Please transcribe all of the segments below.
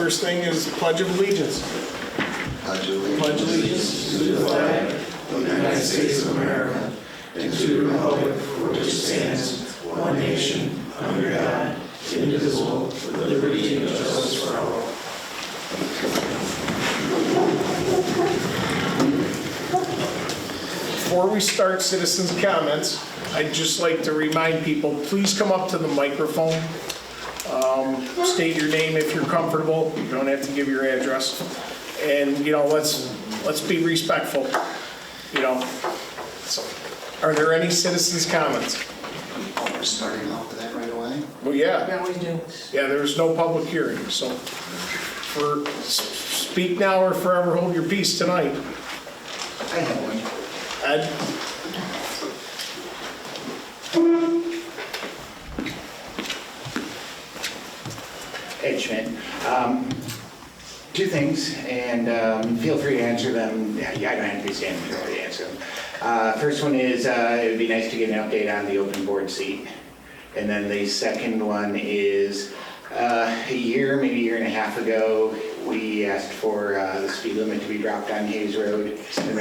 First thing is Pledge of Allegiance. Pledge allegiance to the flag of the United States of America and to the republic for which it stands, one nation, under God, indivisible, with liberty and justice for all. Before we start citizens' comments, I'd just like to remind people, please come up to the microphone. State your name if you're comfortable. You don't have to give your address. And, let's be respectful. So, are there any citizens' comments? Oh, we're starting off with that right away? Well, yeah. Yeah, we do. Yeah, there's no public hearing, so speak now or forever hold your peace tonight. I have one. Ed? Ed Schmidt. Two things, and feel free to answer them. Yeah, I don't have to be standing before you answer them. First one is, it would be nice to get an update on the open board seat. And then the second one is, a year, maybe a year and a half ago, we asked for the speed limit to be dropped on Hayes Road, and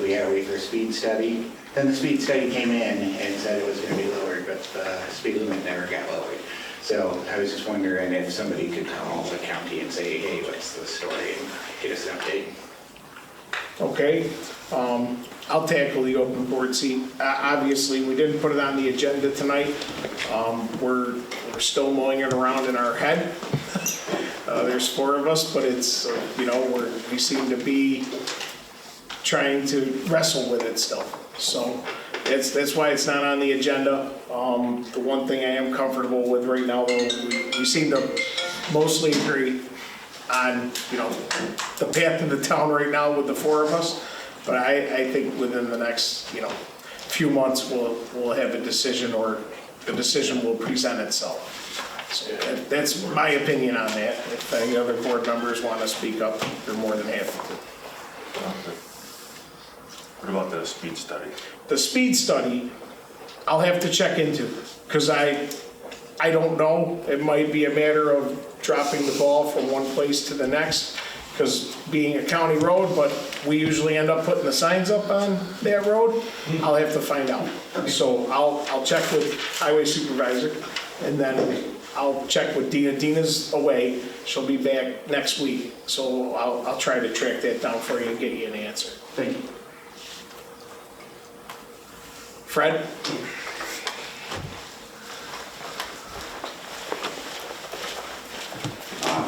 we had to wait for a speed study. Then the speed study came in and said it was going to be lowered, but the speed limit never got lowered. So I was just wondering if somebody could call the county and say, hey, what's the story, and get us an update. Okay. I'll tackle the open board seat. Obviously, we didn't put it on the agenda tonight. We're still mulling it around in our head. There's 4 of us, but it's, we seem to be trying to wrestle with it still. So that's why it's not on the agenda. The one thing I am comfortable with right now, though, we seem to mostly agree on, the path of the town right now with the 4 of us. But I think within the next, few months, we'll have a decision, or the decision will present itself. So that's my opinion on that. If any other board members want to speak up, they're more than happy to. What about the speed study? The speed study, I'll have to check into, because I don't know. It might be a matter of dropping the ball from one place to the next, because being a county road, but we usually end up putting the signs up on that road. I'll have to find out. So I'll check with highway supervisor, and then I'll check with Dina. Dina's away. She'll be back next week. So I'll try to track that down for you and get you an answer. Thank you. Fred?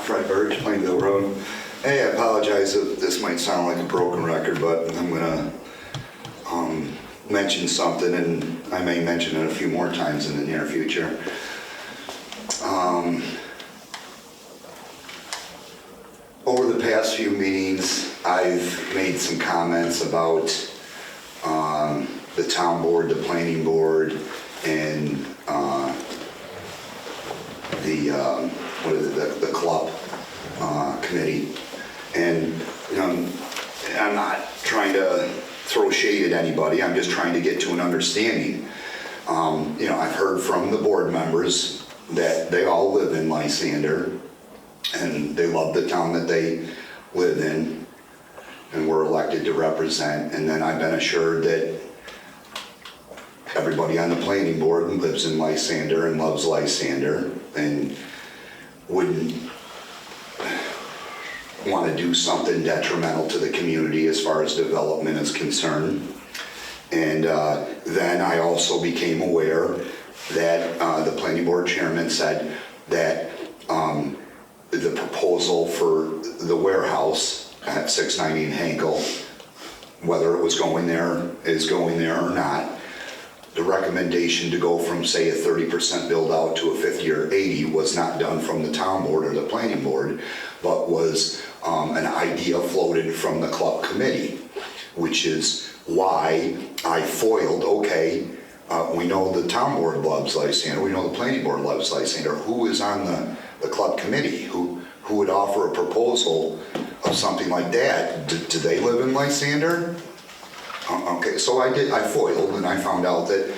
Fred Burge, Plainville Road. Hey, I apologize if this might sound like a broken record, but I'm gonna mention something, and I may mention it a few more times in the near future. Over the past few meetings, I've made some comments about the town board, the planning board, and the club committee. And I'm not trying to throw shade at anybody. I'm just trying to get to an understanding. I've heard from the board members that they all live in Lysander, and they love the town that they live in and were elected to represent. And then I've been assured that everybody on the planning board lives in Lysander and loves Lysander and wouldn't want to do something detrimental to the community as far as development is concerned. And then I also became aware that the planning board chairman said that the proposal for the warehouse at 690 Hankel, whether it was going there, is going there or not. The recommendation to go from, say, a 30% build out to a 50 or 80 was not done from the town board or the planning board, but was an idea floated from the club committee, which is why I foiled, okay, we know the town board loves Lysander, we know the planning board loves Lysander. Who is on the club committee? Who would offer a proposal of something like that? Do they live in Lysander? Okay, so I foiled, and I found out that,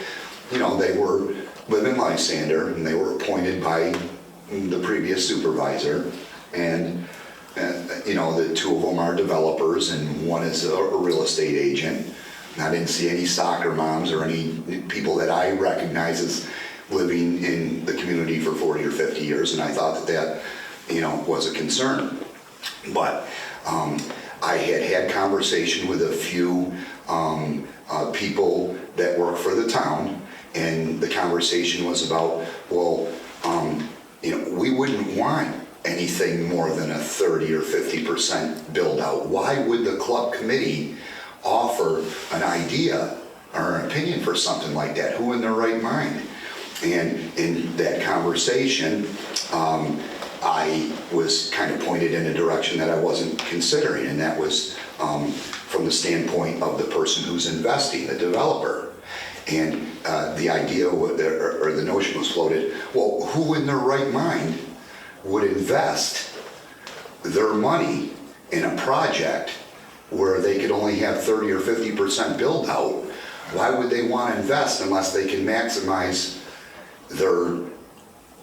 they live in Lysander, and they were appointed by the previous supervisor, And, you know, the two of them are developers and one is a real estate agent. And I didn't see any soccer moms or any people that I recognize as living in the community for 40 or 50 years. And I thought that, you know, was a concern. But I had conversation with a few people that work for the town, and the conversation was about, well, you know, we wouldn't want anything more than a 30 or 50% build out. Why would the club committee offer an idea or an opinion for something like that? Who in their right mind? And in that conversation, I was kind of pointed in a direction that I wasn't considering, and that was from the standpoint of the person who's investing, the developer. And the idea or the notion was floated, well, who in their right mind would invest their money in a project where they could only have 30 or 50% build out? Why would they want to invest unless they can maximize their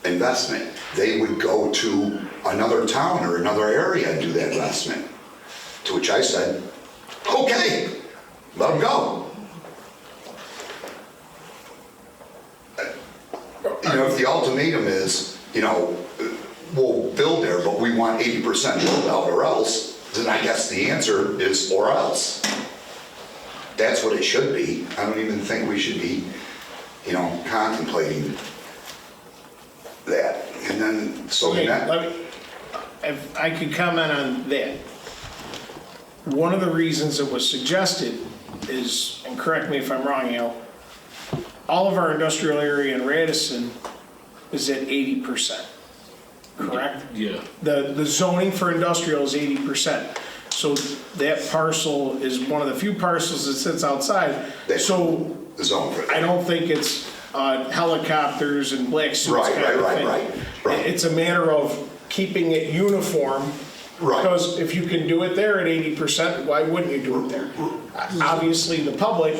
investment? They would go to another town or another area and do that investment. To which I said, okay, let them go. You know, if the ultimatum is, you know, we'll build there, but we want 80% build out or else, then I guess the answer is or else. That's what it should be. I don't even think we should be, you know, contemplating that. And then, so Okay, that, let me, if I could comment on that. One of the reasons it was suggested is, and correct me if I'm wrong, Al, all of our industrial area in Radisson is at 80%, correct? Yeah. The zoning for industrial is 80%. So that parcel is one of the few parcels that sits outside. That's So the zone for I that. don't think it's helicopters and black suits Right, kind of thing. right. It's a matter of keeping it uniform. Right. Because if you can do it there at 80%, why wouldn't you do it there? Obviously, the public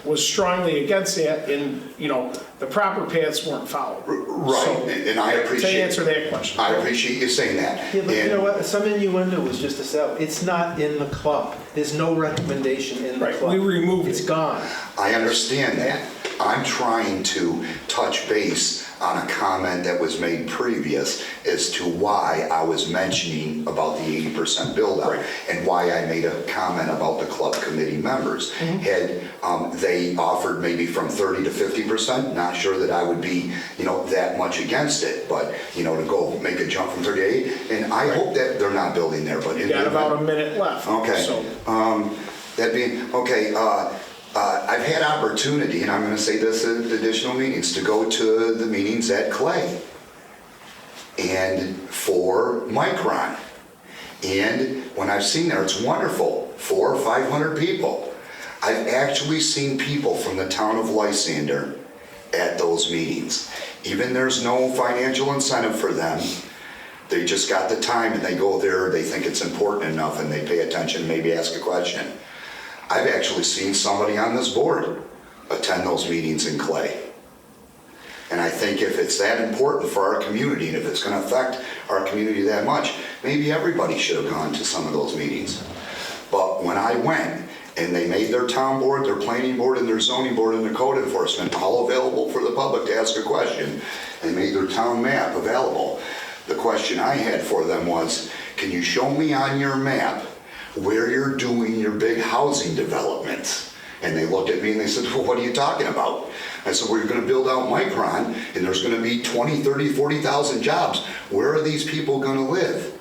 was strongly against that, and, you know, the proper paths weren't followed. Right, So, and I appreciate. to answer that question. I appreciate you saying that. Yeah, but you And- know what, some innuendo was just established. It's not in the club. There's no recommendation in the Right, club. we removed it. It's gone. I understand that. I'm trying to touch base on a comment that was made previous as to why I was mentioning about the 80% build out Right. and why I made a comment about the club committee members. Had they offered maybe from 30 to 50%, not sure that I would be, you know, that much against it, but, you know, to go make a jump from 30 to 80, and I hope that they're not building there, but. You got about a minute left. Okay. So, That being, okay, I've had opportunity, and I'm gonna say this at additional meetings, to go to the meetings at Clay and for Micron. And when I've seen there, it's wonderful, 400 or 500 people. I've actually seen people from the town of Lysander at those meetings. Even there's no financial incentive for them. They just got the time and they go there, they think it's important enough and they pay attention, maybe ask a question. I've actually seen somebody on this board attend those meetings in Clay. And I think if it's that important for our community and if it's gonna affect our community that much, maybe everybody should have gone to some of those meetings. But when I went and they made their town board, their planning board, and their zoning board and their code enforcement all available for the public to ask a question, and made their town map available, the question I had for them was, can you show me on your map where you're doing your big housing developments? And they looked at me and they said, well, what are you talking about? I said, we're going to build out Micron and there's going to be 20, 30, 40,000 jobs. Where are these people going to live?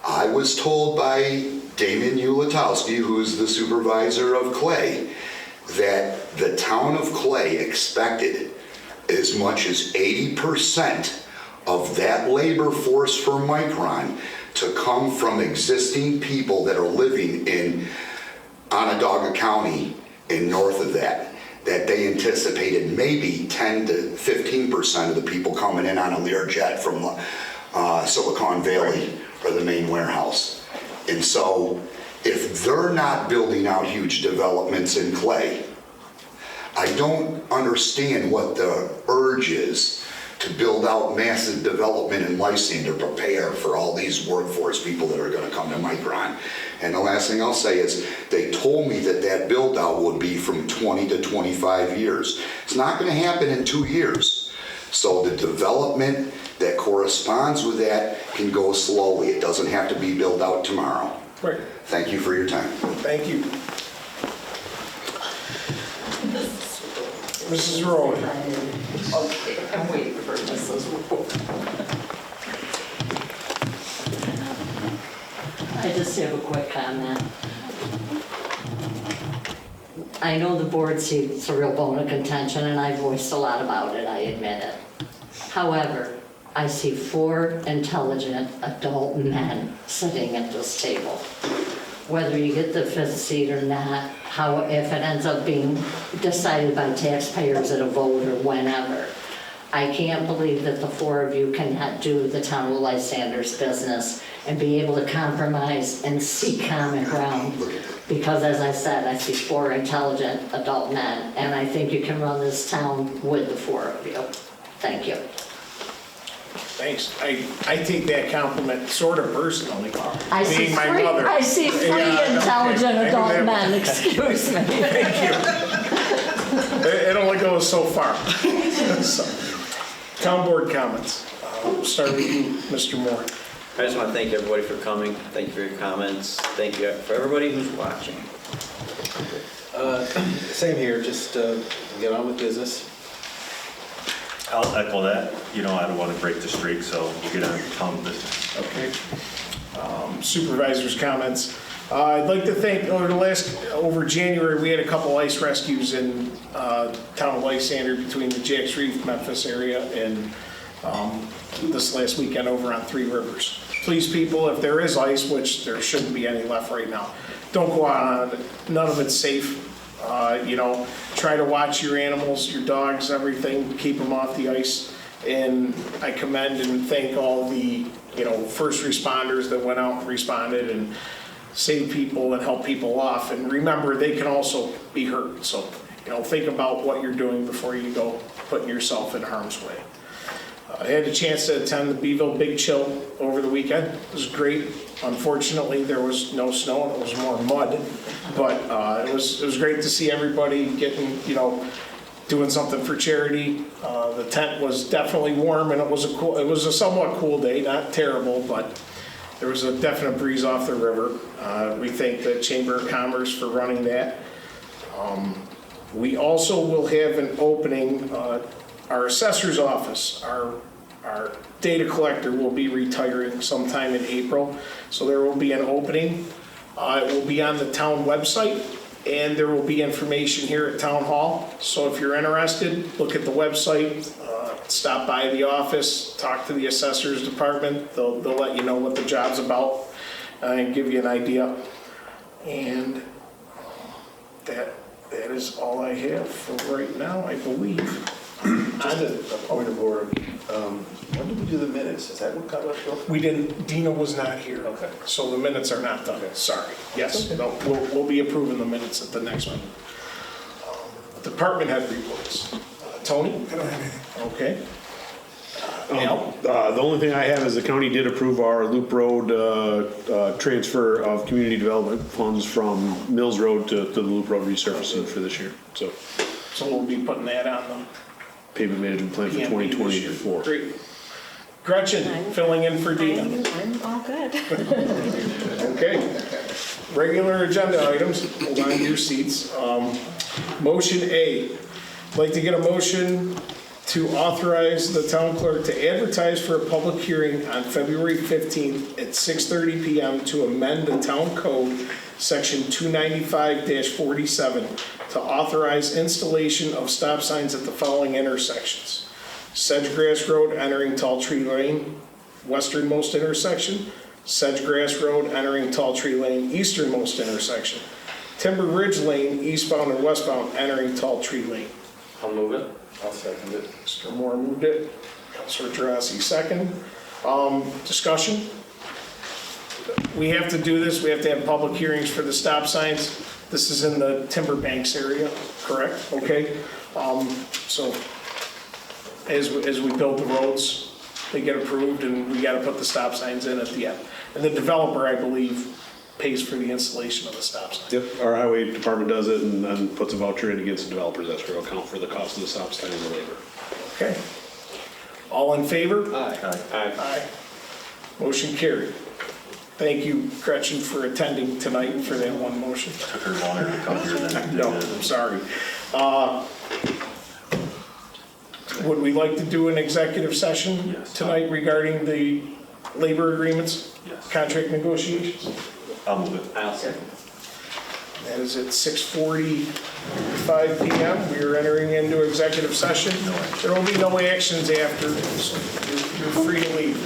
I was told by Damon Ulatowski, who's the supervisor of Clay, that the town of Clay expected as much as 80% of that labor force for Micron to come from existing people that are living in Onondaga County and north of that they anticipated maybe 10 to 15% of the people coming in on a Learjet from Silicon Valley or the main warehouse. And so if they're not building out huge developments in Clay, I don't understand what the urge is to build out massive development in Lysander, prepare for all these workforce people that are gonna come to Micron. And the last thing I'll say is, they told me that that build out would be from 20 to 25 years. It's not gonna happen in 2 years. So the development that corresponds with that can go slowly. It doesn't have to be built out tomorrow. Right. Thank you for your time. Thank you. Mrs. Rowan. Okay, I'm waiting for Mrs. Wu. I just have a quick comment. I know the board sees it's a real bone of contention, and I voiced a lot about it, I admit it. However, I see 4 intelligent adult men sitting at this table. Whether you get the 5th seat or not, if it ends up being decided by taxpayers at a vote or whenever, I can't believe that the 4 of you cannot do the town of Lysander's business and be able to compromise and seek common ground. Because as I said, I see 4 intelligent adult men, and I think you can run this town with the 4 of you. Thank you. Thanks. I take that compliment sort of personally, I see being my three, mother. I see 3 Yeah, intelligent okay. adult Maybe men, excuse me. Thank you. It only goes so far. So, town board comments. We'll start with you, Mr. Moore. I just want to thank everybody for coming. Thank you for your comments. Thank you for everybody who's watching. Same here, just get on with business. I'll echo that. You know, I don't want to break the streak, so we'll get on town business. Okay. Supervisor's comments. I'd like to thank, over January, we had a couple ice rescues in town of Lysander between the Jacks Reef, Memphis area, and this last weekend over on 3 Rivers. Please, people, if there is ice, which there shouldn't be any left right now, don't go out on it. None of it's safe. You know, try to watch your animals, your dogs, everything, keep them off the ice. And I commend and thank all the, first responders that went out and responded and saved people and helped people off. And remember, they can also be hurt. So, think about what you're doing before you go putting yourself in harm's way. I had a chance to attend the Beeville Big Chill over the weekend. It was great. Unfortunately, there was no snow and it was more mud, but it was great to see everybody getting, doing something for charity. The tent was definitely warm and it was a somewhat cool day, not terrible, but there was a definite breeze off the river. We thank the Chamber of Commerce for running that. We also will have an opening. Our assessor's office, our data collector will be retiring sometime in April, so there will be an opening. It will be on the town website, and there will be information here at Town Hall. So if you're interested, look at the website, stop by the office, talk to the assessor's department. They'll let you know what the job's about and give you an idea. And that is all I have for right now, I believe. Just a point of order. When did we do the minutes? Is that what got left off? We didn't, Dina was not here. Okay. So the minutes are not done, Okay. sorry. Yes, Okay. no, we'll be approving the minutes at the next one. Department head reports. Tony? I don't have anything. Okay. Al? The only thing I have is the county did approve our Loop Road transfer of community development funds from Mills Road to the Loop Road resurfacing for this year. So So we'll be putting that on the pavement management plan for PMP this year. 2024. Great. Gretchen, filling in for Dina. I'm all good. Okay. Regular agenda items, hold on to your seats. Motion A, I'd like to get a motion to authorize the town clerk to advertise for a public hearing on February 15th at 6:30 PM to amend the town code, section 295-47, to authorize installation of stop signs at the following intersections: Sedgegrass Road entering Tall Tree Lane, westernmost intersection; Sedgegrass Road entering Tall Tree Lane, easternmost intersection; Timber Ridge Lane, eastbound and westbound entering Tall Tree Lane. I'll move it. I'll second it. Mr. Moore moved it. Councilor Gerasi second. Discussion? We have to do this. We have to have public hearings for the stop signs. This is in the Timber Banks area, correct? Okay. So as we build the roads, they get approved, and we gotta put the stop signs in at the end. And the developer, I believe, pays for the installation of the stop sign. Yep, our highway department does it and then puts a voucher in against the developers. That's where it'll account for the cost of the stop sign and the labor. Okay. All in favor? Aye. Aye. Motion carried. Thank you, Gretchen, for attending tonight for that one motion. Took her longer to come here than it did. No, I'm sorry. Would we like to do an executive session Yes. tonight regarding the labor agreements? Yes. Contract negotiations? I'll move it. I'll second. That is at 6:45 PM. We are entering into executive session. There will be no actions after, so you're free to leave.